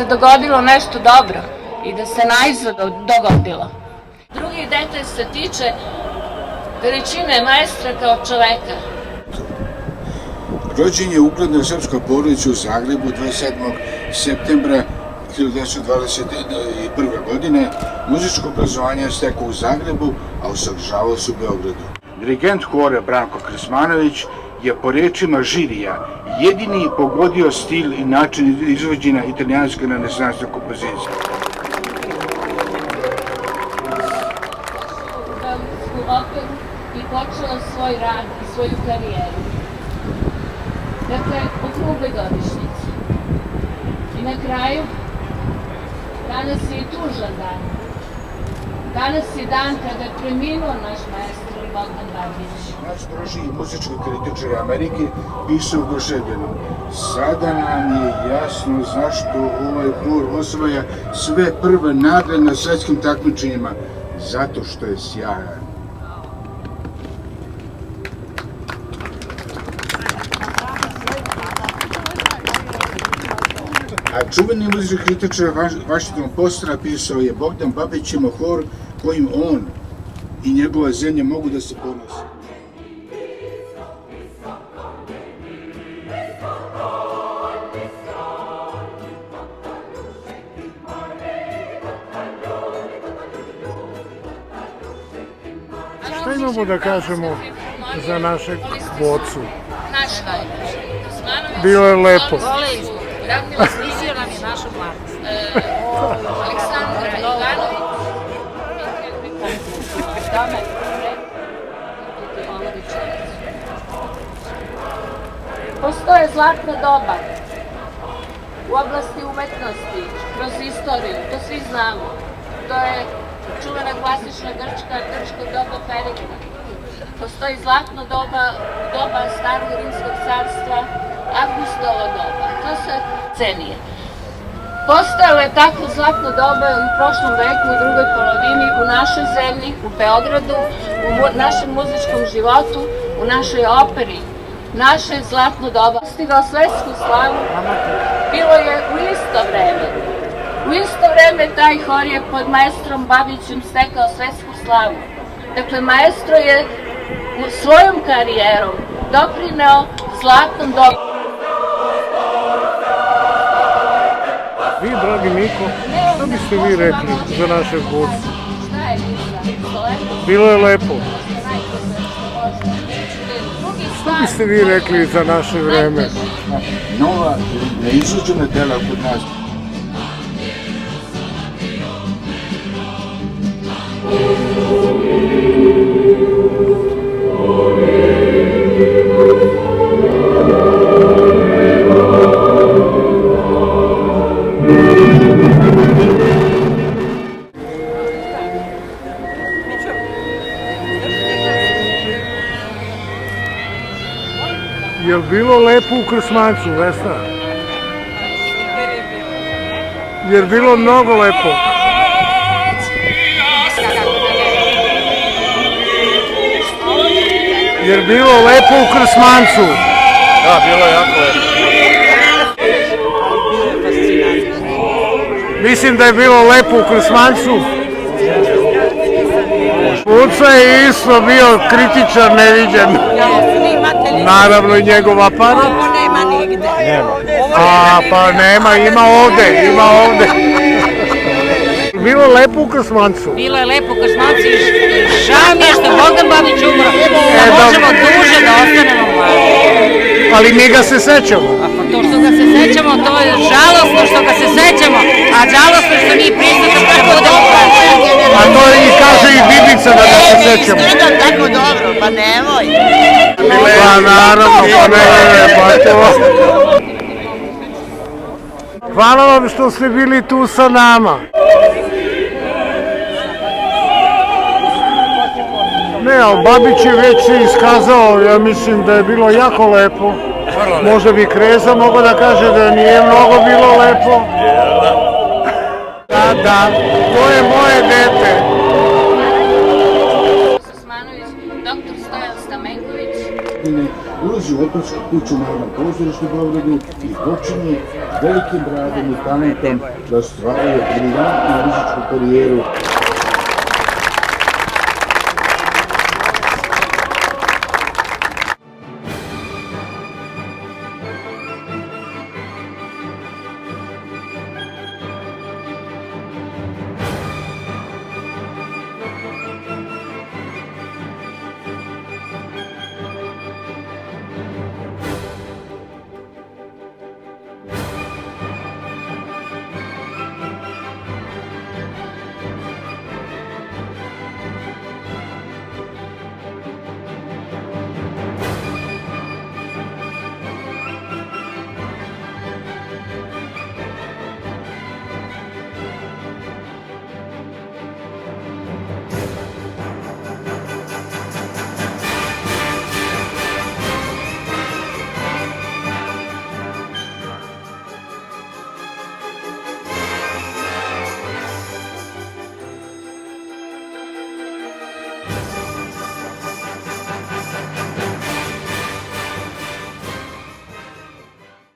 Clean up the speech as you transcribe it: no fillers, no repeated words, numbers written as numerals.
dogodilo nešto dobro i da se najzad dogodilo. Drugi detalj se tiče veličine maestra kao čoveka. Rođen je u uglednoj srpskoj porodici u Zagrebu 27. septembra 1921. godine. Muzičko obrazovanje je stekao u Zagrebu, a usavršavao se u Beogradu. Dirigent hora Branko Krsmanović je po rečima žirija jedini pogodio stil i način izvođenja italijanske renesansne kompozicije. I počeo svoj rad i svoju karijeru. Dakle, okrugloj godišnjici. I na kraju, danas je i tužan dan. Danas je dan kada je preminuo naš maestro Bogdan Babić. Naš druži muzički kritičar Amerike pisao oduševljeno: sada nam je jasno zašto ovaj hor osvaja sve prve nagrade na svetskim takmičenjima. Zato što je sjajan. A čuveni muzički kritičar Washington Posta napisao je: Bogdan Babić ima hor kojim on i njegova zemlja mogu da se ponose. Šta imamo da kažemo za našeg bocu? Bilo je lepo. Snizio nam je našu mladost. Aleksandra Ivanović. Postoje zlatna doba u oblasti umetnosti, kroz istoriju, to svi znamo. To je čuvena klasična grčko doba Perikla. Postoji zlatno doba starog rimskog carstva, Avgustovo doba, to se cenije. Postojalo je takvo zlatno doba u prošlom veku, u drugoj polovini, u našoj zemlji, u Beogradu, u našem muzičkom životu, u našoj operi. Naše zlatno doba stigao svetsku slavu, bilo je u isto vreme. U isto vreme taj hor je pod maestrom Babićem stekao svetsku slavu. Dakle, maestro je svojom karijerom doprineo zlatnom dobu. Vi, dragi Miko, što biste vi rekli za našeg bocu? Bilo je lepo. Što biste vi rekli za naše vreme? Nova, neizvođena dela kod nas. Jel bilo lepo u Krsmancu, Vesna? Jer bilo mnogo lepo. Jer bilo lepo u Krsmancu. Da, bilo je jako lepo. Mislim da je bilo lepo u Krsmancu. Buca je isto bio kritičar neviđen. Naravno i njegov aparat. Ovo nema nigde. Nema. A, pa nema, ima ovde. Bilo je lepo u Krsmancu. Bilo je lepo u Krsmancu i žao mi je što Bogdan Babić umro. Možemo duže da ostanemo mladi. Ali mi ga se sećamo. A pa to što ga se sećamo, to je žalostno što ga se sećamo, a žalostno što nije prisutno što budemo mladi. A to i kaže i Bibica da ga se sećamo. Izgleda tako dobro, pa nemoj. Pa naravno, pa ne, pa to. Hvala vam što ste bili tu sa nama. Ne, ali Babić je već se iskazao, ja mislim da je bilo jako lepo. Možda bi Kreza mogao da kaže da nije mnogo bilo lepo. Da, to je moje dete. Doktor Stojan Stamenković. Ulazi u opersku kuću u Narodnom pozorištu u Beogradu i počinje velikim radom i talentom da ostvaruje briljantnu muzičku karijeru.